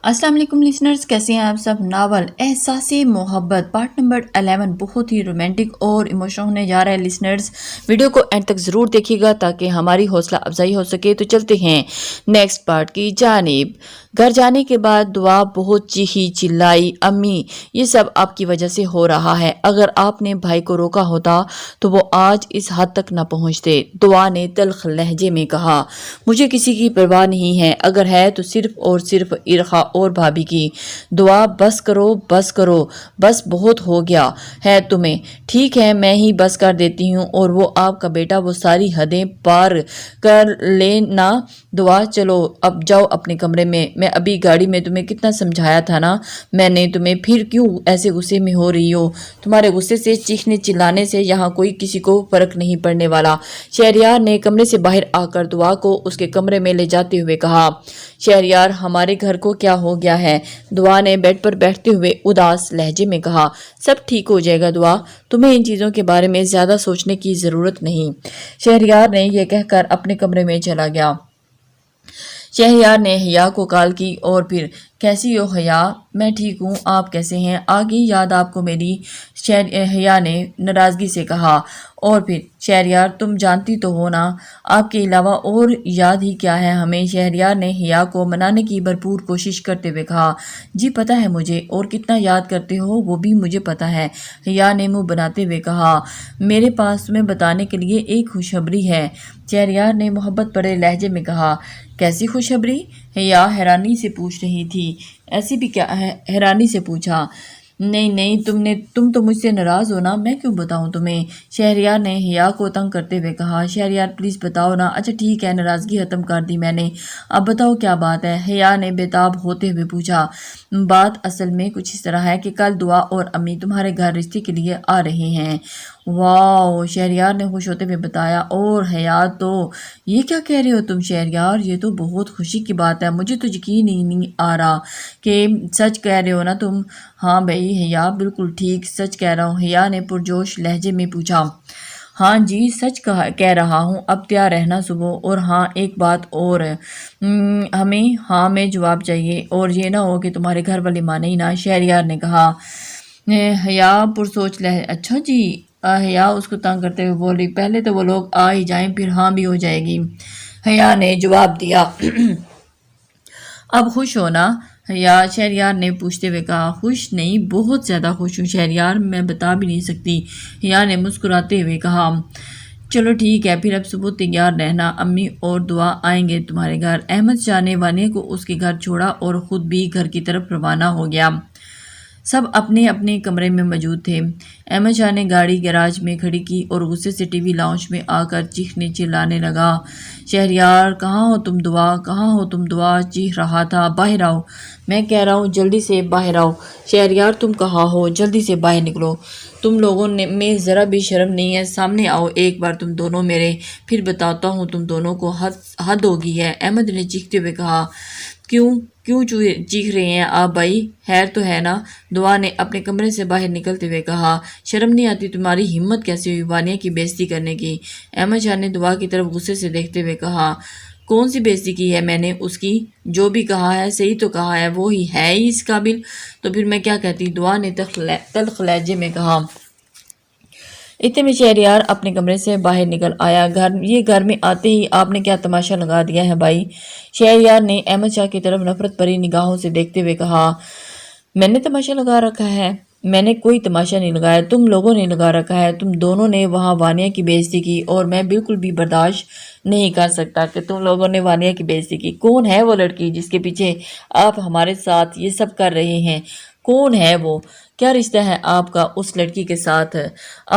السلام علیکم لسنرز، کیسے ہیں آپ سب؟ ناول احساسی محبت پارٹ نمبر 11 بہت ہی رومانٹک اور ایموشنل ہونے جا رہا ہے لسنرز۔ ویڈیو کو اینڈ تک ضرور دیکھیے گا تاکہ ہماری حوصلہ افزائی ہو سکے۔ تو چلتے ہیں نیکسٹ پارٹ کی جانب۔ گھر جانے کے بعد دعا بہت چیخی چلائی، امی یہ سب آپ کی وجہ سے ہو رہا ہے، اگر آپ نے بھائی کو روکا ہوتا تو وہ آج اس حد تک نہ پہنچتے۔ دعا نے تلخ لہجے میں کہا، مجھے کسی کی پرواہ نہیں ہے، اگر ہے تو صرف اور صرف ارخا اور بھابھی کی۔ دعا بس کرو بس کرو، بس بہت ہو گیا ہے تمہیں۔ ٹھیک ہے میں ہی بس کر دیتی ہوں، اور وہ آپ کا بیٹا وہ ساری حدیں پار کر لینا۔ دعا چلو اب جاؤ اپنے کمرے میں ابھی گاڑی میں تمہیں کتنا سمجھایا تھا نا میں نے تمہیں، پھر کیوں ایسے غصے میں ہو رہی ہو؟ تمہارے غصے سے چیخنے چلانے سے یہاں کوئی کسی کو فرق نہیں پڑنے والا۔ شہریار نے کمرے سے باہر آ کر دعا کو اس کے کمرے میں لے جاتے ہوئے کہا، شہریار ہمارے گھر کو کیا ہو گیا ہے؟ دعا نے بیڈ پر بیٹھتے ہوئے اداس لہجے میں کہا، سب ٹھیک ہو جائے گا دعا، تمہیں ان چیزوں کے بارے میں زیادہ سوچنے کی ضرورت نہیں۔ شہریار نے یہ کہہ کر اپنے کمرے میں چلا گیا۔ شہریار نے حیا کو کال کی اور پھر، کیسی ہو حیا؟ میں ٹھیک ہوں، آپ کیسے ہیں؟ آگے یاد آپ کو میری؟ حیا نے ناراضگی سے کہا، اور پھر شہریار تم جانتی تو ہو نا، آپ کے علاوہ اور یاد ہی کیا ہے ہمیں؟ شہریار نے حیا کو منانے کی بھرپور کوشش کرتے ہوئے کہا، جی پتہ ہے مجھے، اور کتنا یاد کرتے ہو وہ بھی مجھے پتہ ہے۔ حیا نے منہ بناتے ہوئے کہا، میرے پاس تمہیں بتانے کے لیے ایک خوشخبری ہے۔ شہریار نے محبت بھرے لہجے میں کہا، کیسی خوشخبری؟ حیا حیرانی سے پوچھ رہی تھی۔ ایسی بھی کیا ہے؟ حیرانی سے پوچھا۔ نہیں تم تو مجھ سے ناراض ہو نا، میں کیوں بتاؤں تمہیں؟ شہریار نے حیا کو تنگ کرتے ہوئے کہا، شہریار پلیز بتاؤ نا۔ اچھا ٹھیک ہے، ناراضگی ختم کر دی میں نے، اب بتاؤ کیا بات ہے؟ حیا نے بےتاب ہوتے ہوئے پوچھا۔ بات اصل میں کچھ اس طرح ہے کہ کل دعا اور امی تمہارے گھر رشتے کے لیے آ رہے ہیں۔ واو، شہریار نے خوش ہوتے ہوئے بتایا۔ اور حیا تو یہ کیا کہہ رہے ہو تم شہریار؟ یہ تو بہت خوشی کی بات ہے، مجھے تو یقین ہی نہیں آ رہا کہ سچ کہہ رہے ہو نا تم۔ ہاں بھائی حیا بالکل ٹھیک سچ کہہ رہا ہوں، حیا نے پرجوش لہجے میں پوچھا۔ ہاں جی سچ کہہ رہا ہوں، اب تیار رہنا صبح۔ اور ہاں ایک بات اور، ہمیں ہاں میں جواب چاہیے، اور یہ نہ ہو کہ تمہارے گھر والے مانے ہی نہ۔ شہریار نے کہا۔ حیا پرسوچ اچھا جی؟ حیا اس کو تنگ کرتے ہوئے بول رہی، پہلے تو وہ لوگ آ ہی جائیں پھر ہاں بھی ہو جائے گی۔ حیا نے جواب دیا۔ اب خوش ہو نا حیا؟ شہریار نے پوچھتے ہوئے کہا۔ خوش نہیں، بہت زیادہ خوش ہوں شہریار، میں بتا بھی نہیں سکتی، حیا نے مسکراتے ہوئے کہا۔ چلو ٹھیک ہے، پھر اب صبح تیار رہنا، امی اور دعا آئیں گے تمہارے گھر۔ احمد شاہ نے وانیہ کو اس کے گھر چھوڑا اور خود بھی گھر کی طرف روانہ ہو گیا۔ سب اپنے اپنے کمرے میں موجود تھے۔ احمد شاہ نے گاڑی گیراج میں کھڑی کی اور غصے سے ٹی وی لاؤنج میں آ کر چیخنے چلانے لگا، شہریار کہاں ہو تم دعا، کہاں ہو تم دعا؟ چیخ رہا تھا، باہر آؤ، میں کہہ رہا ہوں جلدی سے باہر آؤ۔ شہریار تم کہاں ہو؟ جلدی سے باہر نکلو، تم لوگوں میں ذرا بھی شرم نہیں ہے؟ سامنے آؤ ایک بار تم دونوں میرے، پھر بتاتا ہوں تم دونوں کو، حد ہو گئی ہے، احمد نے چیختے ہوئے کہا۔ کیوں چیخ رہے ہیں آپ بھائی، خیر تو ہے نا؟ دعا نے اپنے کمرے سے باہر نکلتے ہوئے کہا۔ شرم نہیں آتی تمہاری؟ ہمت کیسے ہوئی وانیہ کی بےعزتی کرنے کی؟ احمد شاہ نے دعا کی طرف غصے سے دیکھتے ہوئے کہا، کون سی بےعزتی کی ہے میں نے اس کی؟ جو بھی کہا ہے صحیح تو کہا ہے، وہ ہی ہے ہی اس قابل، تو پھر میں کیا کہتی؟ دعا نے تلخ لہجے میں کہا۔ اتنے میں شہریار اپنے کمرے سے باہر نکل آیا۔ یہ گھر میں آتے ہی آپ نے کیا تماشا لگا دیا ہے بھائی؟ شہریار نے احمد شاہ کی طرف نفرت بھری نگاہوں سے دیکھتے ہوئے کہا۔ میں نے تماشا لگا رکھا ہے؟ میں نے کوئی تماشا نہیں لگایا، تم لوگوں نے لگا رکھا ہے، تم دونوں نے وہاں وانیہ کی بےعزتی کی، اور میں بالکل بھی برداشت نہیں کر سکتا کہ تم لوگوں نے وانیہ کی بےعزتی کی۔ کون ہے وہ لڑکی جس کے پیچھے آپ ہمارے ساتھ یہ سب کر رہے ہیں؟ کون ہے وہ؟ کیا رشتہ ہے آپ کا اس لڑکی کے ساتھ؟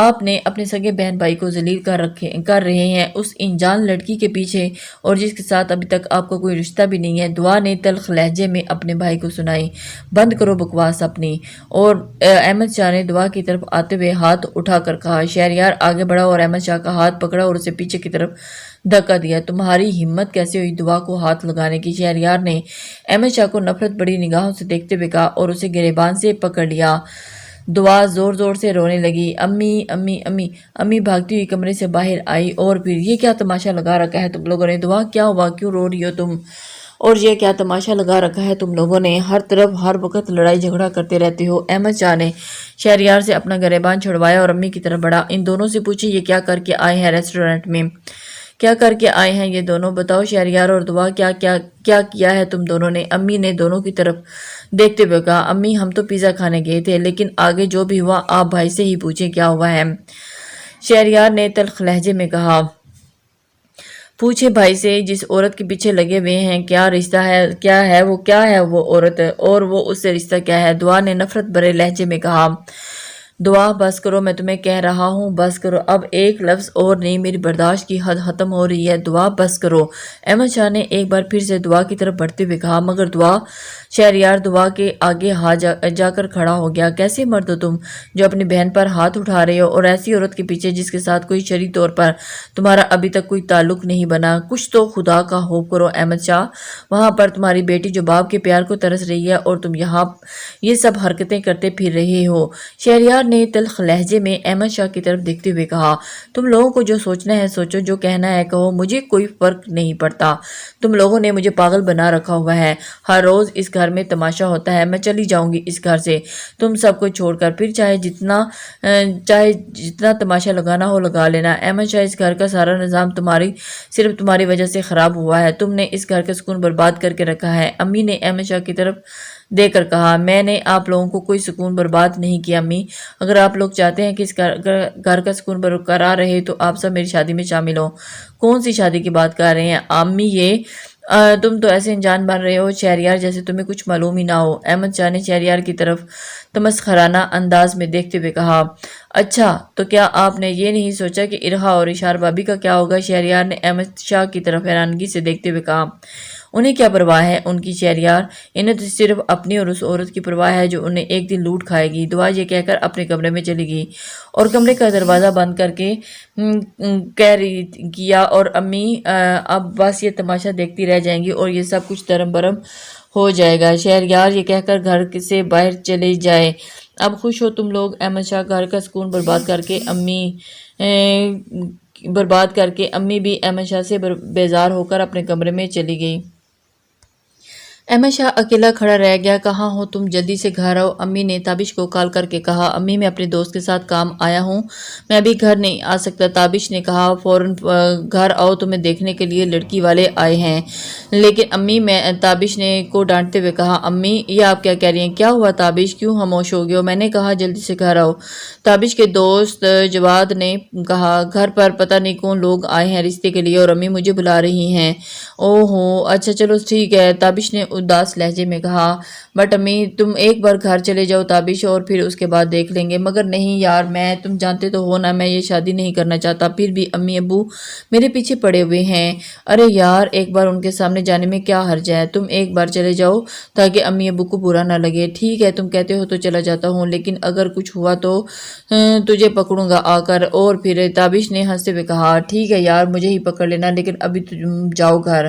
آپ نے اپنے سگے بہن بھائی کو ذلیل کر رہے ہیں اس انجان لڑکی کے پیچھے، اور جس کے ساتھ ابھی تک آپ کا کوئی رشتہ بھی نہیں ہے۔ دعا نے تلخ لہجے میں اپنے بھائی کو سنائی۔ بند کرو بکواس اپنی۔ اور احمد شاہ نے دعا کی طرف آتے ہوئے ہاتھ اٹھا کر کہا۔ شہریار آگے بڑھا اور احمد شاہ کا ہاتھ پکڑا اور اسے پیچھے کی طرف دھکا دیا۔ تمہاری ہمت کیسے ہوئی دعا کو ہاتھ لگانے کی؟ شہریار نے احمد شاہ کو نفرت بڑی نگاہوں سے دیکھتے ہوئے کہا اور اسے گریبان سے پکڑ لیا۔ دعا زور زور سے رونے لگی۔ امی امی امی امی بھاگتی ہوئی کمرے سے باہر آئی، اور پھر، یہ کیا تماشا لگا رکھا ہے تم لوگوں نے؟ دعا کیا ہوا، کیوں رو رہی ہو تم؟ اور یہ کیا تماشا لگا رکھا ہے تم لوگوں نے؟ ہر طرف ہر وقت لڑائی جھگڑا کرتے رہتے ہو۔ احمد شاہ نے شہریار سے اپنا گریبان چھڑوایا اور امی کی طرف بڑھا۔ ان دونوں سے پوچھے یہ کیا کر کے آئے ہیں ریسٹورنٹ میں؟ کیا کر کے آئے ہیں یہ دونوں؟ بتاؤ شہریار اور دعا، کیا کیا ہے تم دونوں نے؟ امی نے دونوں کی طرف دیکھتے ہوئے کہا، امی ہم تو پیزا کھانے گئے تھے، لیکن آگے جو بھی ہوا آپ بھائی سے ہی پوچھیں کیا ہوا ہے۔ شہریار نے تلخ لہجے میں کہا، پوچھے بھائی سے جس عورت کے پیچھے لگے ہوئے ہیں کیا رشتہ ہے، کیا ہے وہ عورت، اور وہ اس سے رشتہ کیا ہے؟ دعا نے نفرت بھرے لہجے میں کہا، دعا بس کرو، میں تمہیں کہہ رہا ہوں بس کرو، اب ایک لفظ اور نہیں، میری برداشت کی حد ختم ہو رہی ہے، دعا بس کرو۔ احمد شاہ نے ایک بار پھر سے دعا کی طرف بڑھتے ہوئے کہا، مگر دعا۔ شہریار دعا کے آگے جا کر کھڑا ہو گیا، کیسے مرد ہو تم جو اپنی بہن پر ہاتھ اٹھا رہے ہو، اور ایسی عورت کے پیچھے جس کے ساتھ کوئی شرعی طور پر تمہارا ابھی تک کوئی تعلق نہیں بنا؟ کچھ تو خدا کا خوف کرو احمد شاہ، وہاں پر تمہاری بیٹی جو باپ کے پیار کو ترس رہی ہے اور تم یہاں یہ سب حرکتیں کرتے پھر رہے ہو۔ شہریار نے تلخ لہجے میں احمد شاہ کی طرف دیکھتے ہوئے کہا، تم لوگوں کو جو سوچنا ہے سوچو، جو کہنا ہے کہو، مجھے کوئی فرق نہیں پڑتا، تم لوگوں نے مجھے پاگل بنا رکھا ہوا ہے، ہر روز اس گھر میں تماشا ہوتا ہے، میں چلی جاؤں گی اس گھر سے تم سب کو چھوڑ کر، پھر چاہے جتنا تماشا لگانا ہو لگا لینا۔ احمد شاہ اس گھر کا سارا نظام صرف تمہاری وجہ سے خراب ہوا ہے، تم نے اس گھر کا سکون برباد کر کے رکھا ہے۔ امی نے احمد شاہ کی طرف دیکھ کر کہا، میں نے آپ لوگوں کو کوئی سکون برباد نہیں کیا امی، اگر آپ لوگ چاہتے ہیں کہ اس گھر کا سکون برقرار رہے تو آپ سب میری شادی میں شامل ہو۔ کون سی شادی کی بات کر رہے ہیں امی؟ تم تو ایسے انجان بن رہے ہو شہریار جیسے تمہیں کچھ معلوم ہی نہ ہو۔ احمد شاہ نے شہریار کی طرف تمسخرانہ انداز میں دیکھتے ہوئے کہا، اچھا تو کیا آپ نے یہ نہیں سوچا کہ ارہا اور اشار بابی کا کیا ہوگا؟ شہریار نے احمد شاہ کی طرف حیرانگی سے دیکھتے ہوئے کہا، انہیں کیا پرواہ ہے ان کی شہریار؟ انہیں تو صرف اپنی اور اس عورت کی پرواہ ہے جو انہیں ایک دن لوٹ کھائے گی۔ دعا یہ کہہ کر اپنے کمرے میں چلی گئی اور کمرے کا دروازہ بند کر کے کیا، اور امی اب بس یہ تماشا دیکھتی رہ جائیں گی اور یہ سب کچھ ترم برم ہو جائے گا۔ شہریار یہ کہہ کر گھر سے باہر چلے جائے، اب خوش ہو تم لوگ؟ احمد شاہ گھر کا سکون برباد کر کے امی بھی احمد شاہ سے بیزار ہو کر اپنے کمرے میں چلی گئی۔ احمد شاہ اکیلا کھڑا رہ گیا، کہاں ہو تم؟ جلدی سے گھر آؤ، امی نے تابش کو کال کر کے کہا۔ امی میں اپنے دوست کے ساتھ کام آیا ہوں، میں ابھی گھر نہیں آ سکتا، تابش نے کہا۔ فوراً گھر آؤ، تمہیں دیکھنے کے لیے لڑکی والے آئے ہیں۔ لیکن امی، میں تابش نے کو ڈانٹتے ہوئے کہا، امی یہ آپ کیا کہہ رہی ہیں؟ کیا ہوا تابش، کیوں خاموش ہو گئے ہو؟ میں نے کہا جلدی سے گھر آؤ۔ تابش کے دوست جواد نے کہا، گھر پر پتہ نہیں کون لوگ آئے ہیں رشتے کے لیے اور امی مجھے بلا رہی ہیں۔ اوہ ہو، اچھا چلو ٹھیک ہے، تابش نے اداس لہجے میں کہا، بٹ امی تم ایک بار گھر چلے جاؤ تابش، اور پھر اس کے بعد دیکھ لیں گے۔ مگر نہیں یار، تم جانتے تو ہو نا میں یہ شادی نہیں کرنا چاہتا، پھر بھی امی ابو میرے پیچھے پڑے ہوئے ہیں۔ ارے یار ایک بار ان کے سامنے جانے میں کیا حرج ہے، تم ایک بار چلے جاؤ تاکہ امی ابو کو برا نہ لگے۔ ٹھیک ہے تم کہتے ہو تو چلا جاتا ہوں، لیکن اگر کچھ ہوا تو تجھے پکڑوں گا آ کر۔ اور پھر تابش نے ہنستے ہوئے کہا، ٹھیک ہے یار مجھے ہی پکڑ لینا، لیکن ابھی تم جاؤ گھر۔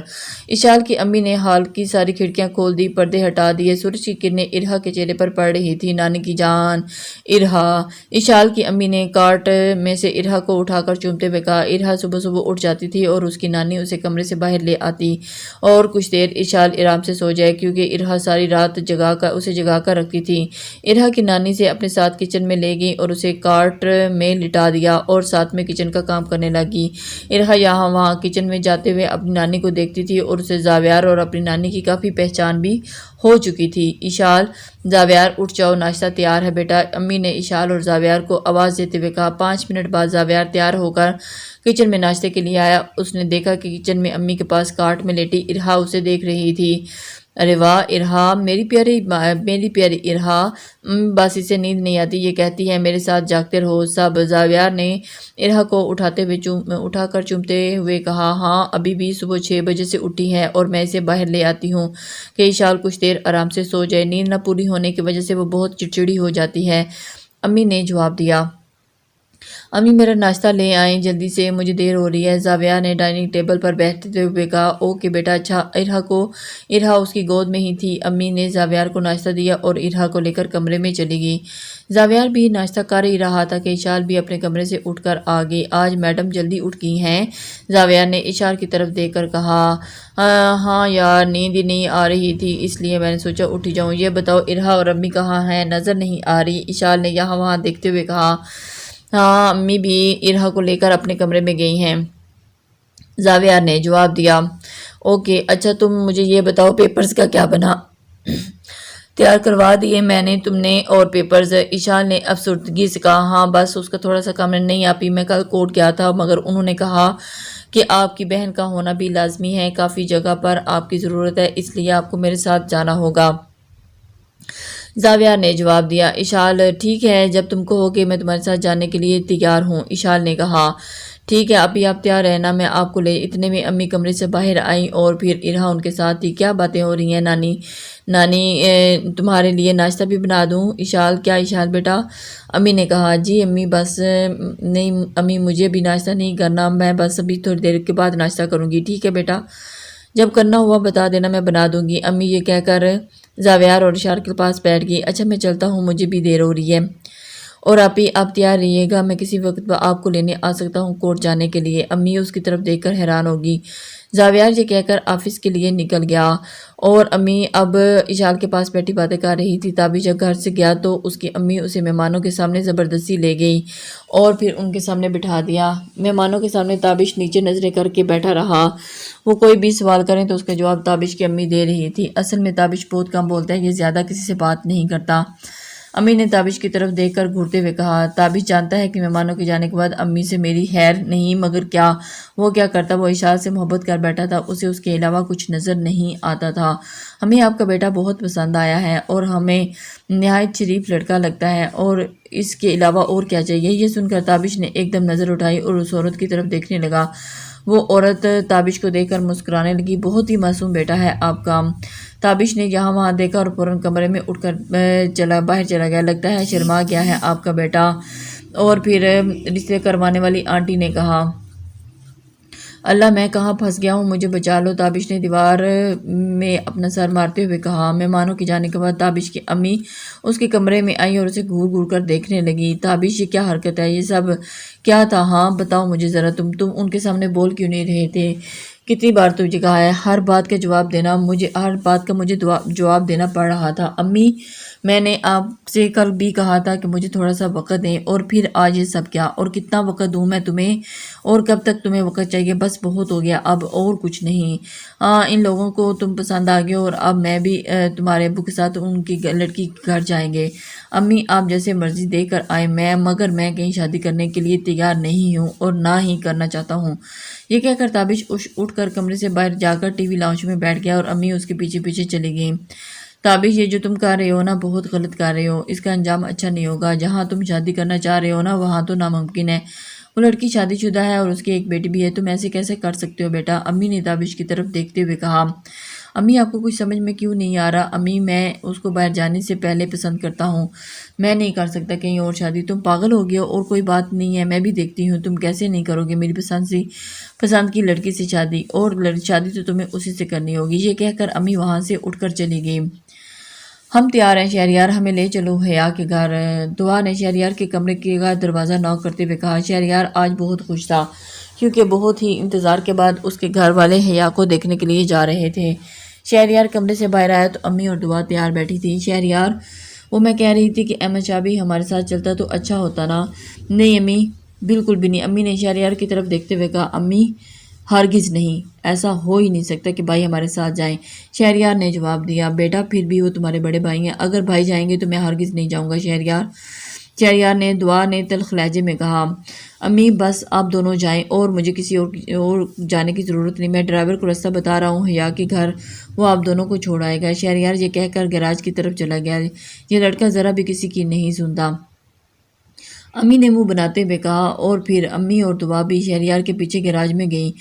اشال کی امی نے حال کی ساری کھڑکیاں کھول دی، پردے ہٹا دیے، سورج کی کرنیں ارہا کے چہرے پر پڑ رہی تھی۔ نانی کی جان ارہا، اشال کی امی نے کارٹ میں سے ارہا کو اٹھا کر چومتے ہوئے کہا۔ ارہا صبح صبح اٹھ جاتی تھی اور اس کی نانی اسے کمرے سے باہر لے آتی اور کچھ دیر اشال آرام سے سو جائے، کیونکہ ارہا ساری رات اسے جگا کر رکھتی تھی۔ ارہا کی نانی سے اپنے ساتھ کچن میں لے گئی اور اسے کارٹ میں لٹا دیا اور ساتھ میں کچن کا کام کرنے لگی۔ ارہا یہاں وہاں کچن میں جاتے ہوئے اپنی نانی کو دیکھتی تھی اور اسے زاویار اور اپنی نانی کی کافی پہچان بھی ہو چکی تھی۔ اشال، زاویار اٹھ جاؤ، ناشتہ تیار ہے بیٹا، امی نے اشال اور زاویار کو آواز دیتے ہوئے کہا۔ 5 منٹ بعد زاویار تیار ہو کر کچن میں ناشتے کے لیے آیا۔ اس نے دیکھا کہ کچن میں امی کے پاس کارٹ میں لیٹی ارہا اسے دیکھ رہی تھی۔ ارے واہ ارہا، میری پیاری ارہا، بس اسے نیند نہیں آتی، یہ کہتی ہے میرے ساتھ جاگتے رہو سب۔ زاویار نے ارہا کو اٹھا کر چومتے ہوئے کہا، ہاں ابھی بھی صبح 6 بجے سے اٹھی ہے اور میں اسے باہر لے آتی ہوں کہ اشال کچھ دیر آرام سے سو جائے، نیند نہ پوری ہونے کی وجہ سے وہ بہت چڑچڑی ہو جاتی ہے، امی نے جواب دیا۔ امی میرا ناشتہ لے آئیں جلدی سے، مجھے دیر ہو رہی ہے۔ زاویہ نے ڈائننگ ٹیبل پر بیٹھتے ہوئے کہا۔ اوکے بیٹا۔ اچھا ارہا اس کی گود میں ہی تھی۔ امی نے زاویہ کو ناشتہ دیا اور ارہا کو لے کر کمرے میں چلی گئی۔ زاویہ بھی ناشتہ کر ہی رہا تھا کہ اشال بھی اپنے کمرے سے اٹھ کر آ گئی۔ آج میڈم جلدی اٹھ گئی ہیں؟ زاویہ نے اشال کی طرف دیکھ کر کہا۔ ہاں یار، نیند ہی نہیں آ رہی تھی، اس لیے میں نے سوچا اٹھ ہی جاؤں۔ یہ بتاؤ ارہا اور امی کہاں ہیں؟ نظر نہیں آ رہی، اشال نے یہاں وہاں دیکھتے ہوئے کہا۔ ہاں، امی بھی ارہا کو لے کر اپنے کمرے میں گئی ہیں، زاویہ نے جواب دیا۔ اوکے، اچھا تم مجھے یہ بتاؤ پیپرز کا کیا بنا؟ تیار کروا دیے میں نے تم نے اور پیپرز؟ اشال نے افسردگی سے کہا۔ ہاں بس اس کا تھوڑا سا کام نہیں آپی، میں کل کورٹ گیا تھا مگر انہوں نے کہا کہ آپ کی بہن کا ہونا بھی لازمی ہے، کافی جگہ پر آپ کی ضرورت ہے، اس لیے آپ کو میرے ساتھ جانا ہوگا، زاویہ نے جواب دیا۔ اشال ٹھیک ہے، جب تم کہو کہ میں تمہارے ساتھ جانے کے لیے تیار ہوں، اشال نے کہا۔ ٹھیک ہے ابھی آپ تیار رہنا، میں آپ کو لے۔ اتنے میں امی کمرے سے باہر آئیں اور پھر ارہا ان کے ساتھ تھی۔ کیا باتیں ہو رہی ہیں نانی تمہارے لیے ناشتہ بھی بنا دوں؟ اشال کیا اشال بیٹا؟ امی نے کہا۔ جی امی بس نہیں امی، مجھے بھی ناشتہ نہیں کرنا، میں بس ابھی تھوڑی دیر کے بعد ناشتہ کروں گی۔ ٹھیک ہے بیٹا، جب کرنا ہوا بتا دینا، میں بنا دوں گی۔ امی یہ کہہ کر زاویہ اور اشال کے پاس بیٹھ گئی۔ اچھا میں چلتا ہوں، مجھے بھی دیر ہو رہی ہے، اور آپ تیار رہیے گا، میں کسی وقت آپ کو لینے آ سکتا ہوں کورٹ جانے کے لیے۔ امی اس کی طرف دیکھ کر حیران ہوگی۔ زاویہ یہ کہہ کر آفس کے لیے نکل گیا اور امی اب اشال کے پاس بیٹھی باتیں کر رہی تھی۔ تابش جب گھر سے گیا تو اس کی امی اسے مہمانوں کے سامنے زبردستی لے گئی اور پھر ان کے سامنے بٹھا دیا۔ مہمانوں کے سامنے تابش نیچے نظریں کر کے بیٹھا رہا، وہ کوئی بھی سوال کریں تو اس کا جواب تابش کی امی دے رہی تھی۔ اصل میں تابش بہت کم بولتا ہے، یہ زیادہ کسی سے بات نہیں کرتا، امی نے تابش کی طرف دیکھ کر گھورتے ہوئے کہا۔ تابش جانتا ہے کہ مہمانوں کے جانے کے بعد امی سے میری خیر نہیں، مگر وہ کیا کرتا؟ وہ اشال سے محبت کر بیٹھا تھا، اسے اس کے علاوہ کچھ نظر نہیں آتا تھا۔ ہمیں آپ کا بیٹا بہت پسند آیا ہے اور ہمیں نہایت شریف لڑکا لگتا ہے، اور اس کے علاوہ اور کیا چاہیے؟ یہ سن کر تابش نے ایک دم نظر اٹھائی اور اس عورت کی طرف دیکھنے لگا۔ وہ عورت تابش کو دیکھ کر مسکرانے لگی۔ بہت ہی معصوم بیٹا ہے آپ کا۔ تابش نے یہاں وہاں دیکھا اور فوراً کمرے میں اٹھ کر باہر چلا گیا۔ لگتا ہے شرما گیا ہے آپ کا بیٹا۔ اور پھر رشتے کروانے والی آنٹی نے کہا۔ اللہ میں کہاں پھنس گیا ہوں، مجھے بچا لو، تابش نے دیوار میں اپنا سر مارتے ہوئے کہا۔ مہمانوں کے جانے کے بعد تابش کی امی اس کے کمرے میں آئی اور اسے گھور گھور کر دیکھنے لگی۔ تابش یہ کیا حرکت ہے، یہ سب کیا تھا؟ ہاں بتاؤ مجھے ذرا، تم ان کے سامنے بول کیوں نہیں رہے تھے؟ کتنی بار تجھے کہا ہے ہر بات کا مجھے جواب دینا پڑ رہا تھا؟ امی میں نے آپ سے کل بھی کہا تھا کہ مجھے تھوڑا سا وقت دیں، اور پھر آج یہ سب کیا؟ اور کتنا وقت دوں میں تمہیں، اور کب تک تمہیں وقت چاہیے؟ بس بہت ہو گیا اب، اور کچھ نہیں۔ ان لوگوں کو تم پسند آ گئے اور اب میں بھی تمہارے ابو کے ساتھ ان کی لڑکی کے گھر جائیں گے۔ امی آپ جیسے مرضی دے کر آئیں، مگر میں کہیں شادی کرنے کے لیے تیار نہیں ہوں اور نہ ہی کرنا چاہتا ہوں۔ یہ کہہ کر تابش اٹھ کر کمرے سے باہر جا کر ٹی وی لاؤنج میں بیٹھ گیا اور امی اس کے پیچھے پیچھے چلی گئیں۔ تابش یہ جو تم کر رہے ہو نا، بہت غلط کر رہے ہو، اس کا انجام اچھا نہیں ہوگا۔ جہاں تم شادی کرنا چاہ رہے ہو نا، وہاں تو ناممکن ہے۔ وہ لڑکی شادی شدہ ہے اور اس کی ایک بیٹی بھی ہے، تم ایسے کیسے کر سکتے ہو بیٹا؟ امی نے تابش کی طرف دیکھتے ہوئے کہا۔ امی آپ کو کچھ سمجھ میں کیوں نہیں آ رہا؟ امی میں اس کو باہر جانے سے پہلے پسند کرتا ہوں، میں نہیں کر سکتا کہیں اور شادی۔ تم پاگل ہو گئے ہو؟ اور کوئی بات نہیں ہے، میں بھی دیکھتی ہوں تم کیسے نہیں کرو گے میری پسند کی لڑکی سے شادی، اور شادی تو تمہیں اسی سے کرنی ہوگی۔ یہ کہہ کر امی وہاں سے اٹھ کر چلی گئی۔ ہم تیار ہیں شہریار، ہمیں لے چلو حیا کے گھر۔ دعا نے شہریار کے کمرے کا دروازہ نوک کرتے ہوئے کہا۔ شہریار آج بہت خوش تھا کیونکہ بہت ہی انتظار کے بعد اس کے گھر والے حیا کو دیکھنے کے لیے جا رہے تھے۔ شہریار کمرے سے باہر آیا تو امی اور دعا تیار بیٹھی تھی۔ شہریار وہ میں کہہ رہی تھی کہ احمد شاہ بھی ہمارے ساتھ چلتا تو اچھا ہوتا نا؟ نہیں امی، بالکل بھی نہیں، امی نے شہریار کی طرف دیکھتے ہوئے کہا۔ امی ہرگز نہیں، ایسا ہو ہی نہیں سکتا کہ بھائی ہمارے ساتھ جائیں، شہریار نے جواب دیا۔ بیٹا پھر بھی وہ تمہارے بڑے بھائی ہیں، اگر بھائی جائیں گے تو میں ہرگز نہیں جاؤں گا شہریار نے دعا نے تلخ لہجے میں کہا۔ امی بس آپ دونوں جائیں اور مجھے کسی اور جانے کی ضرورت نہیں، میں ڈرائیور کو راستہ بتا رہا ہوں حیا کے گھر، وہ آپ دونوں کو چھوڑ آئے گا۔ شہریار یہ کہہ کر گیراج کی طرف چلا گیا۔ یہ لڑکا ذرا بھی کسی کی نہیں سنتا، امی نے منہ بناتے ہوئے کہا، اور پھر امی اور دعا بھی شہریار کے پیچھے گیراج میں گئیں۔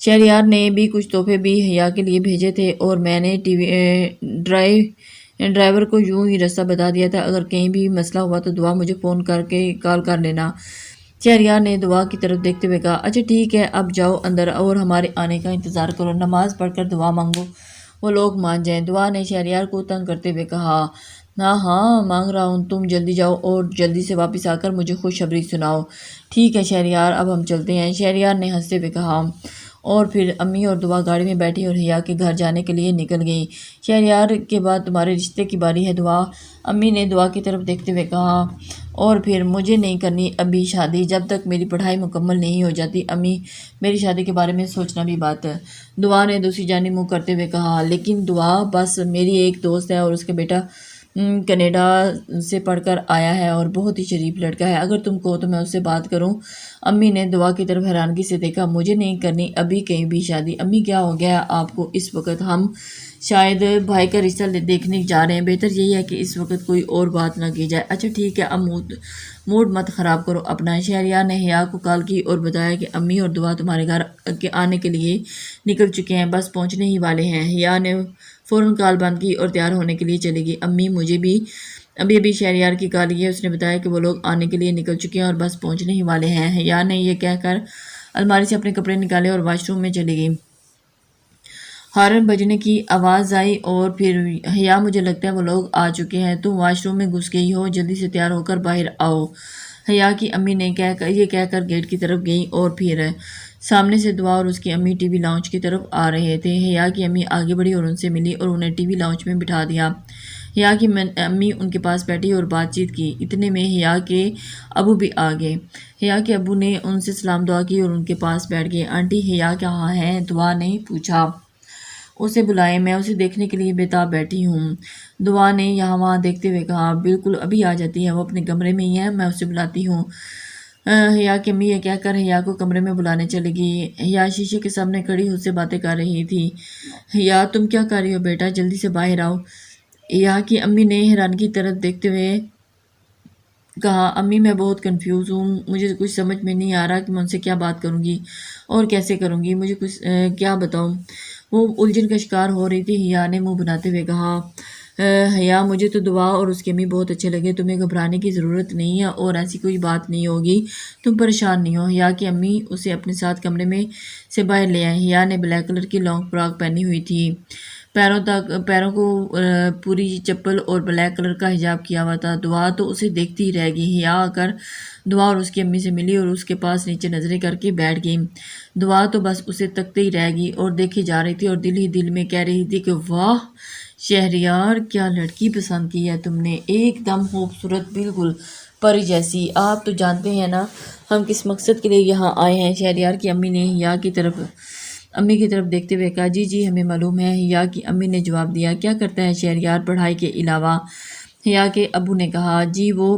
شہریار نے بھی کچھ تحفے بھی حیا کے لیے بھیجے تھے اور میں نے ڈرائیور کو یوں ہی راستہ بتا دیا تھا، اگر کہیں بھی مسئلہ ہوا تو دعا مجھے فون کر کے کال کر لینا۔ شہریار نے دعا کی طرف دیکھتے ہوئے کہا اچھا ٹھیک ہے اب جاؤ اندر اور ہمارے آنے کا انتظار کرو، نماز پڑھ کر دعا مانگو، وہ لوگ مان جائیں۔ دعا نے شہریار کو تنگ کرتے ہوئے کہا ہاں ہاں مانگ رہا ہوں، تم جلدی جاؤ اور جلدی سے واپس آ کر مجھے خوشخبری سناؤ۔ ٹھیک ہے شہریار اب ہم چلتے ہیں، شہریار نے ہنستے ہوئے کہا، اور پھر امی اور دعا گاڑی میں بیٹھی اور حیا کے گھر جانے کے لیے نکل گئی۔ شہریار کے بعد تمہارے رشتے کی باری ہے دعا، امی نے دعا کی طرف دیکھتے ہوئے کہا، اور پھر مجھے نہیں کرنی ابھی شادی جب تک میری پڑھائی مکمل نہیں ہو جاتی۔ امی میری شادی کے بارے میں سوچنا بھی بات ہے، دعا نے دوسری جانب منہ کرتے ہوئے کہا، لیکن دعا بس میری ایک دوست ہے اور اس کا بیٹا کینیڈا سے پڑھ کر آیا ہے اور بہت ہی شریف لڑکا ہے، اگر تم کہو تو میں اس سے بات کروں۔ امی نے دعا کی طرف حیرانگی سے دیکھا، مجھے نہیں کرنی ابھی کہیں بھی شادی۔ امی کیا ہو گیا آپ کو اس وقت؟ ہم شاید بھائی کا رشتہ دیکھنے جا رہے ہیں، بہتر یہی ہے کہ اس وقت کوئی اور بات نہ کی جائے۔ اچھا ٹھیک ہے اب موڈ مت خراب کرو اپنا۔ شہریار نے حیا کو کال کی اور بتایا کہ امی اور دعا تمہارے گھر کے آنے کے لیے نکل چکے ہیں، بس پہنچنے ہی والے ہیں۔ حیا نے فوراً کال بند کی اور تیار ہونے کے لیے چلی گئی۔ امی مجھے بھی ابھی شہریار کی کال ہے، اس نے بتایا کہ وہ لوگ آنے کے لیے نکل چکے ہیں اور بس پہنچنے ہی والے ہیں۔ حیا نے یہ کہہ کر الماری سے اپنے کپڑے نکالے اور واش روم میں چلی گئی۔ ہارن بجنے کی آواز آئی اور پھر حیا مجھے لگتا ہے وہ لوگ آ چکے ہیں، تم واش روم میں گھس گئی ہو، جلدی سے تیار ہو کر باہر آؤ۔ حیا کی امی نے یہ کہہ کر گیٹ کی طرف گئیں اور پھر سامنے سے دعا اور اس کی امی ٹی وی لاؤنج کی طرف آ رہے تھے۔ حیا کی امی آگے بڑھی اور ان سے ملی اور انہیں ٹی وی لاؤنج میں بٹھا دیا۔ حیا کی امی ان کے پاس بیٹھی اور بات چیت کی، اتنے میں حیا کے ابو بھی آ گئے۔ حیا کے ابو نے ان سے سلام دعا کی اور ان کے پاس بیٹھ گئے۔ آنٹی حیا کہاں ہے؟ دعا نے پوچھا۔ اسے بلائیں، میں اسے دیکھنے کے لیے بے تاب بیٹھی ہوں، دعا نے یہاں وہاں دیکھتے ہوئے کہا۔ بالکل ابھی آ جاتی ہے، وہ اپنے کمرے میں ہی ہے، میں اسے بلاتی ہوں۔ حیا کی امی یہ کہہ کر حیا کو کمرے میں بلانے چلی گئی۔ حیا شیشے کے سامنے کھڑی اس سے باتیں کر رہی تھی۔ حیا تم کیا کر رہی ہو بیٹا؟ جلدی سے باہر آؤ، حیا کی امی نے حیرانگی کی طرف دیکھتے ہوئے کہا۔ امی میں بہت کنفیوز ہوں، مجھے کچھ سمجھ میں نہیں آ رہا کہ میں ان سے کیا بات کروں گی اور کیسے کروں گی، مجھے کچھ کیا بتاؤں؟ وہ الجھن کا شکار ہو رہی تھی۔ حیا نے منہ بناتے ہوئے کہا، حیا مجھے تو دعا اور اس کی امی بہت اچھے لگے، تمہیں گھبرانے کی ضرورت نہیں ہے اور ایسی کوئی بات نہیں ہوگی، تم پریشان نہیں ہو۔ حیا کی امی اسے اپنے ساتھ کمرے میں سے باہر لے آئیں۔ حیا نے بلیک کلر کی لانگ فراک پہنی ہوئی تھی، پیروں کو پوری چپل اور بلیک کلر کا حجاب کیا ہوا تھا۔ دعا تو اسے دیکھتی ہی رہ گئی۔ حیا آ کر دعا اور اس کی امی سے ملی اور اس کے پاس نیچے نظریں کر کے بیٹھ گئی۔ دعا تو بس اسے تکتے ہی رہ گئی اور دیکھی جا رہی تھی اور دل ہی دل میں کہہ رہی تھی کہ واہ شہریار کیا لڑکی پسند کی ہے تم نے، ایک دم خوبصورت، بالکل پری جیسی۔ آپ تو جانتے ہیں نا ہم کس مقصد کے لیے یہاں آئے ہیں؟ شہریار کی امی نے حیا کی طرف دیکھتے ہوئے کہا، جی جی ہمیں معلوم ہے۔ حیا کی امی نے جواب دیا، کیا کرتا ہے شہریار پڑھائی کے علاوہ؟ حیا کے ابو نے کہا، جی وہ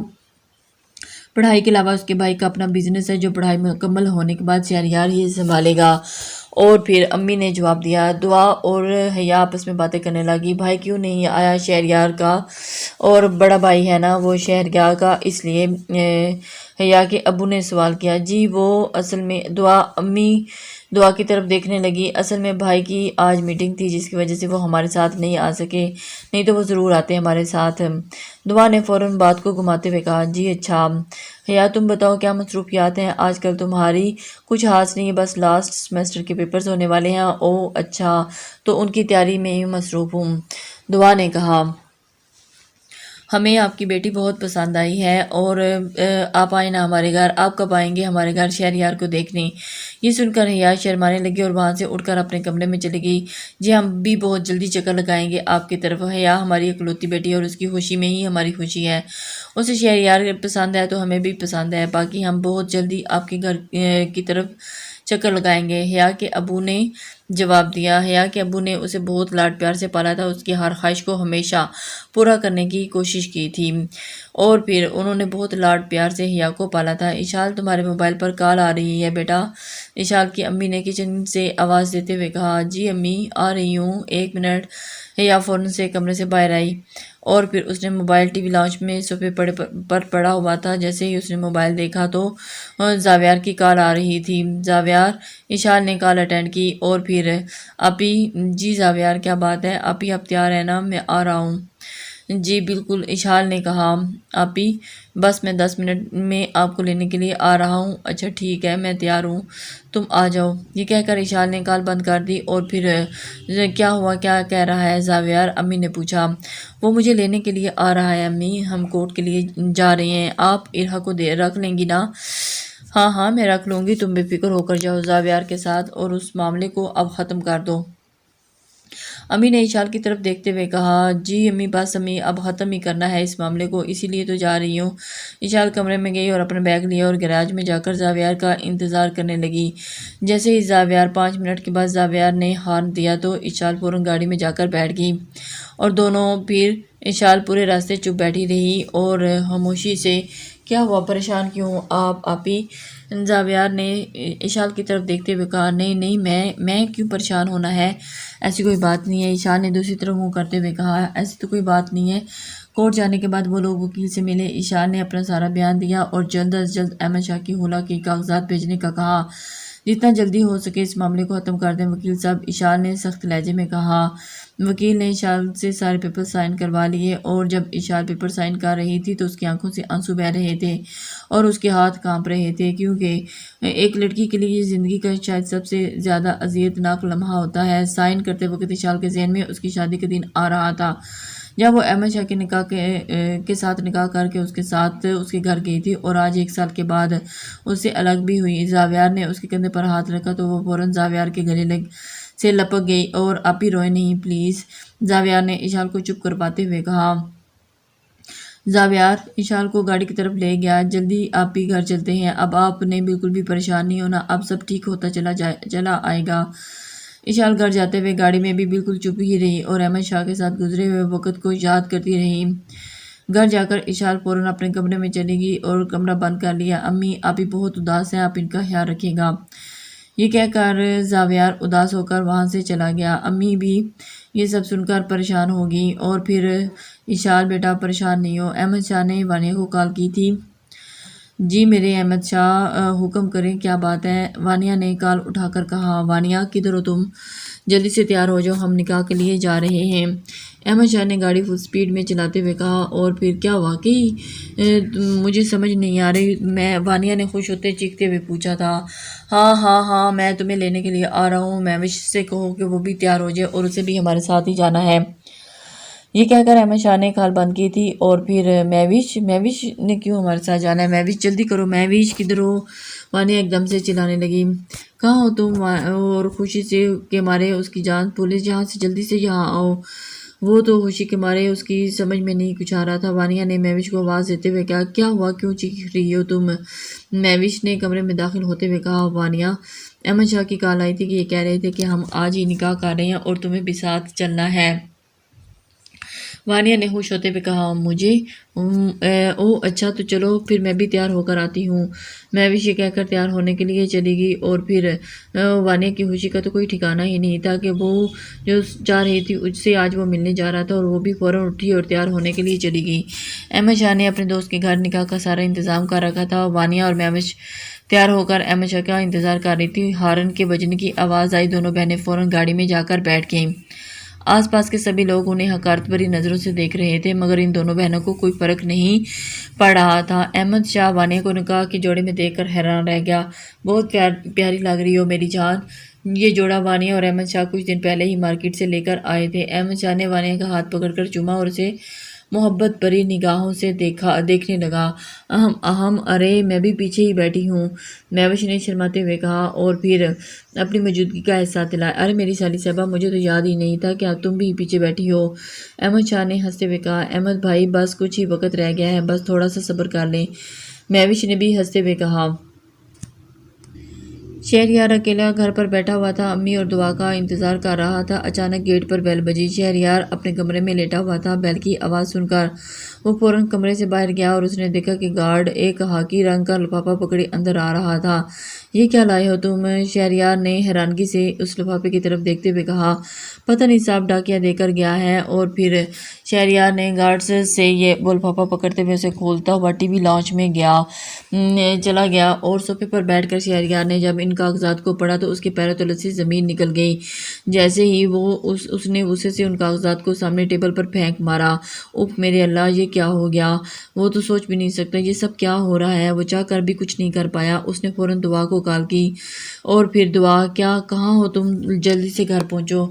پڑھائی کے علاوہ اس کے بھائی کا اپنا بزنس ہے جو پڑھائی مکمل ہونے کے بعد شہریار ہی سنبھالے گا۔ اور پھر امی نے جواب دیا۔ دعا اور حیا آپس میں باتیں کرنے لگی، بھائی کیوں نہیں آیا شہریار کا؟ اور بڑا بھائی ہے نا وہ شہریار کا، اس لیے حیا کے ابو نے سوال کیا۔ جی وہ اصل میں امی دعا کی طرف دیکھنے لگی، اصل میں بھائی کی آج میٹنگ تھی جس کی وجہ سے وہ ہمارے ساتھ نہیں آ سکے، نہیں تو وہ ضرور آتے ہمارے ساتھ۔ دعا نے فوراً بات کو گھماتے ہوئے کہا، جی اچھا حیا تم بتاؤ کیا مصروفیات ہیں آج کل تمہاری؟ کچھ خاص نہیں، بس لاسٹ سیمسٹر کے پیپرز ہونے والے ہیں۔ اوہ اچھا، تو ان کی تیاری میں ہی مصروف ہوں، دعا نے کہا۔ ہمیں آپ کی بیٹی بہت پسند آئی ہے اور آپ آئیں نا ہمارے گھر، آپ کب آئیں گے ہمارے گھر شہریار کو دیکھنے؟ یہ سن کر حیا شرمانے لگی اور وہاں سے اٹھ کر اپنے کمرے میں چلی گئی۔ جی ہم بھی بہت جلدی چکر لگائیں گے آپ کی طرف، حیا ہماری اکلوتی بیٹی ہے اور اس کی خوشی میں ہی ہماری خوشی ہے، اسے شہریار پسند ہے تو ہمیں بھی پسند ہے، باقی ہم بہت جلدی آپ کے گھر کی طرف چکر لگائیں گے، حیا کے ابو نے جواب دیا۔ حیا کے ابو نے اسے بہت لاڈ پیار سے پالا تھا، اس کی ہر خواہش کو ہمیشہ پورا کرنے کی کوشش کی تھی اور پھر انہوں نے بہت لاڈ پیار سے حیا کو پالا تھا۔ اشال تمہارے موبائل پر کال آ رہی ہے بیٹا، اشال کی امی نے کچن سے آواز دیتے ہوئے کہا۔ جی امی آ رہی ہوں، ایک منٹ۔ حیا فوراً سے کمرے سے باہر آئی اور پھر اس نے موبائل ٹی وی لاؤنج میں صوفے پر پڑا ہوا تھا۔ جیسے ہی اس نے موبائل دیکھا تو زاویار کی کال آ رہی تھی۔ زاویار، اشال نے کال اٹینڈ کی اور پھر آپی، جی زاویار کیا بات ہے آپی، آپ تیار ہیں نا؟ میں آ رہا ہوں۔ جی بالکل، اشال نے کہا۔ آپی بس میں 10 منٹ میں آپ کو لینے کے لیے آ رہا ہوں۔ اچھا ٹھیک ہے، میں تیار ہوں، تم آ جاؤ۔ یہ کہہ کر اشال نے کال بند کر دی اور پھر کیا ہوا، کیا کہہ رہا ہے زاویار؟ امی نے پوچھا۔ وہ مجھے لینے کے لیے آ رہا ہے امی، ہم کورٹ کے لیے جا رہے ہیں، آپ ارحا کو رکھ لیں گی نا؟ ہاں ہاں میں رکھ لوں گی، تم بے فکر ہو کر جاؤ زاویار کے ساتھ اور اس معاملے کو اب ختم کر دو۔ امی نے اشال کی طرف دیکھتے ہوئے کہا۔ جی امی، بس امی اب ختم ہی کرنا ہے اس معاملے کو، اسی لیے تو جا رہی ہوں۔ اشال کمرے میں گئی اور اپنا بیگ لیا اور گیراج میں جا کر زاویار کا انتظار کرنے لگی۔ جیسے ہی 5 منٹ کے بعد زاویار نے ہارن دیا تو اشال فوراً گاڑی میں جا کر بیٹھ گئی اور دونوں پھر اشال پورے راستے چپ بیٹھی رہی اور خاموشی سے۔ کیا ہوا، پریشان کیوں آپ آپی؟ زاویار نے اشال کی طرف دیکھتے ہوئے کہا۔ نہیں نہیں، میں کیوں پریشان ہونا ہے، ایسی کوئی بات نہیں ہے۔ اشال نے دوسری طرف منہ کرتے ہوئے کہا۔ ایسی تو کوئی بات نہیں ہے۔ کورٹ جانے کے بعد وہ لوگ وکیل سے ملے۔ اشال نے اپنا سارا بیان دیا اور جلد از جلد احمد شاہ کی خلا کے کاغذات بھیجنے کا کہا۔ جتنا جلدی ہو سکے اس معاملے کو ختم کر دیں وکیل صاحب، اشال نے سخت لہجے میں کہا۔ وکیل نے اشال سے سارے پیپر سائن کروا لیے اور جب اشال پیپر سائن کر رہی تھی تو اس کی آنکھوں سے آنسو بہہ رہے تھے اور اس کے ہاتھ کانپ رہے تھے، کیونکہ ایک لڑکی کے لیے یہ زندگی کا شاید سب سے زیادہ اذیت ناک لمحہ ہوتا ہے۔ سائن کرتے وقت اشال کے ذہن میں اس کی شادی کا دن آ رہا تھا جب وہ احمد شاہ کے نکاح کے ساتھ نکاح کر کے اس کے ساتھ اس کے گھر گئی تھی اور آج 1 سال کے بعد اس سے الگ بھی ہوئی۔ زاویار نے اس کے کندھے پر ہاتھ رکھا تو وہ فوراً زاویار کے گلے سے لپک گئی اور آپی روئے نہیں پلیز، زاویار نے اشال کو چپ کرواتے ہوئے کہا۔ زاویار اشال کو گاڑی کی طرف لے گیا۔ جلدی آپی گھر چلتے ہیں، اب آپ نے بالکل بھی پریشان نہیں ہونا، اب سب ٹھیک ہوتا چلا آئے گا۔ اشال گھر جاتے ہوئے گاڑی میں بھی بالکل چپ ہی رہی اور احمد شاہ کے ساتھ گزرے ہوئے وقت کو یاد کرتی رہی۔ گھر جا کر اشال فوراً اپنے کمرے میں چلی گئی اور کمرہ بند کر لیا۔ امی آپی بہت اداس ہیں، آپ ان کا خیال رکھیے گا۔ یہ کہہ کر زاویار اداس ہو کر وہاں سے چلا گیا۔ امی بھی یہ سب سن کر پریشان ہو گئی اور پھر اشال بیٹا پریشان نہیں ہو، احمد شاہ نے وانیہ کو کال کی تھی؟ جی میرے احمد شاہ، حکم کریں کیا بات ہے؟ وانیہ نے کال اٹھا کر کہا۔ وانیہ کدھر ہو تم؟ جلدی سے تیار ہو جاؤ، ہم نکاح کے لیے جا رہے ہیں، احمد شاہ نے گاڑی فل سپیڈ میں چلاتے ہوئے کہا۔ اور پھر کیا واقعی مجھے سمجھ نہیں آ رہی، میں وانیہ نے خوش ہوتے چیختے ہوئے پوچھا تھا۔ ہاں ہاں ہاں، میں تمہیں لینے کے لیے آ رہا ہوں، مہوش سے کہو کہ وہ بھی تیار ہو جائے اور اسے بھی ہمارے ساتھ ہی جانا ہے۔ یہ کہہ کر احمد شاہ نے کال بند کی تھی اور پھر مہوش نے کیوں ہمارے ساتھ جانا ہے؟ مہوش جلدی کرو، مہوش کدھر ہو؟ وانیہ ایک دم سے چلانے لگی۔ کہاں ہو تم؟ اور خوشی سے کے مارے اس کی جان پولیس، یہاں سے جلدی سے یہاں آؤ۔ وہ تو خوشی کے مارے اس کی سمجھ میں نہیں کچھ آ رہا تھا۔ وانیہ نے مہوش کو آواز دیتے ہوئے کہا۔ کیا ہوا، کیوں چیخ رہی ہو تم؟ مہوش نے کمرے میں داخل ہوتے ہوئے کہا۔ وانیہ، احمد شاہ کی کال آئی تھی کہ یہ کہہ رہے تھے کہ ہم آج ہی نکاح کر رہے ہیں اور تمہیں بھی ساتھ چلنا ہے۔ وانیہ نے خوش ہوتے ہوئے کہا۔ مجھے؟ او اچھا، تو چلو پھر میں بھی تیار ہو کر آتی ہوں۔ مہوش یہ کہہ کر تیار ہونے کے لیے چلی گئی اور پھر وانیہ کی خوشی کا تو کوئی ٹھکانہ ہی نہیں تھا کہ وہ جو چاہ رہی تھی اس سے آج وہ ملنے جا رہا تھا اور وہ بھی فوراً اٹھی اور تیار ہونے کے لیے چلی گئی۔ احمد شاہ نے اپنے دوست کے گھر نکاح کا سارا انتظام کر رکھا تھا۔ وانیہ اور مہوش تیار ہو کر احمد شاہ کا انتظار کر رہی تھی۔ ہارن کے بجنے کی آواز آئی، دونوں بہنیں فوراً گاڑی میں جا کر بیٹھ گئیں۔ آس پاس کے سبھی لوگ انہیں حقارت بھری نظروں سے دیکھ رہے تھے مگر ان دونوں بہنوں کو کوئی فرق نہیں پڑ رہا تھا۔ احمد شاہ وانیہ کو نکاح کے جوڑے میں دیکھ کر حیران رہ گیا۔ بہت پیاری لگ رہی ہو میری جان۔ یہ جوڑا وانیہ اور احمد شاہ کچھ دن پہلے ہی مارکیٹ سے لے کر آئے تھے۔ احمد شاہ نے وانیہ کا ہاتھ پکڑ کر چوما اور اسے محبت بھری نگاہوں سے دیکھنے لگا۔ اہم ارے میں بھی پیچھے ہی بیٹھی ہوں، مہوش نے شرماتے ہوئے کہا اور پھر اپنی موجودگی کا احساس دلایا۔ ارے میری سالی صاحبہ، مجھے تو یاد ہی نہیں تھا کہ اب تم بھی پیچھے بیٹھی ہو، احمد شاہ نے ہنستے ہوئے کہا۔ احمد بھائی بس کچھ ہی وقت رہ گیا ہے، بس تھوڑا سا صبر کر لیں، مہوش نے بھی ہنستے ہوئے کہا۔ شہریار اکیلا گھر پر بیٹھا ہوا تھا، امی اور دعا کا انتظار کر رہا تھا۔ اچانک گیٹ پر بیل بجی۔ شہریار اپنے کمرے میں لیٹا ہوا تھا۔ بیل کی آواز سن کر وہ فوراً کمرے سے باہر گیا اور اس نے دیکھا کہ گارڈ ایک خاکی رنگ کا لفافہ پکڑے اندر آ رہا تھا۔ یہ کیا لائے ہو تم؟ شہریار نے حیرانگی سے اس لفافے کی طرف دیکھتے ہوئے کہا۔ پتہ نہیں صاحب ڈاکیہ دے کر گیا ہے۔ اور پھر شہریار نے گارڈز سے یہ وہ لفافہ پکڑتے ہوئے اسے کھولتا ہوا ٹی وی لاؤنج میں چلا گیا اور صوفے پر بیٹھ کر شہریار نے جب ان کاغذات کو پڑھا تو اس کے پیروں تلے سے زمین نکل گئی۔ جیسے ہی وہ اس نے غصے سے ان کاغذات کو سامنے ٹیبل پر پھینک مارا۔ اوف میرے اللہ، یہ کیا ہو گیا؟ وہ تو سوچ بھی نہیں سکتا یہ سب کیا ہو رہا ہے۔ وہ چاہ کر بھی کچھ نہیں کر پایا۔ اس نے فوراً دعا کو کال کی اور پھر دعا، کیا کہاں ہو تم؟ جلدی سے گھر پہنچو۔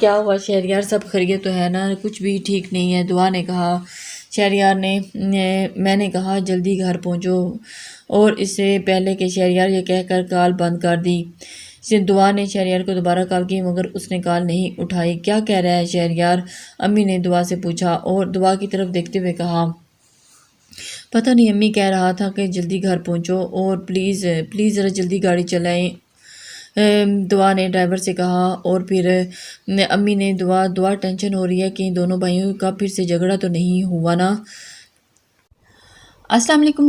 کیا ہوا شہریار؟ سب خیریت تو ہے نا؟ کچھ بھی ٹھیک نہیں ہے، دعا نے کہا۔ شہریار نے میں نے کہا جلدی گھر پہنچو، اور اس سے پہلے کہ شہریار یہ کہہ کر کال بند کر دی، دعا نے شہریار کو دوبارہ کال کی مگر اس نے کال نہیں اٹھائی۔ کیا کہہ رہا ہے شہریار؟ امی نے دعا سے پوچھا اور دعا کی طرف دیکھتے ہوئے کہا، پتہ نہیں، امی کہہ رہا تھا کہ جلدی گھر پہنچو اور پلیز ذرا جلدی گاڑی چلائیں۔ دعا نے ڈرائیور سے کہا اور پھر امی نے دعا ٹینشن ہو رہی ہے کہ دونوں بھائیوں کا پھر سے جھگڑا تو نہیں ہوا نا؟ السلام علیکم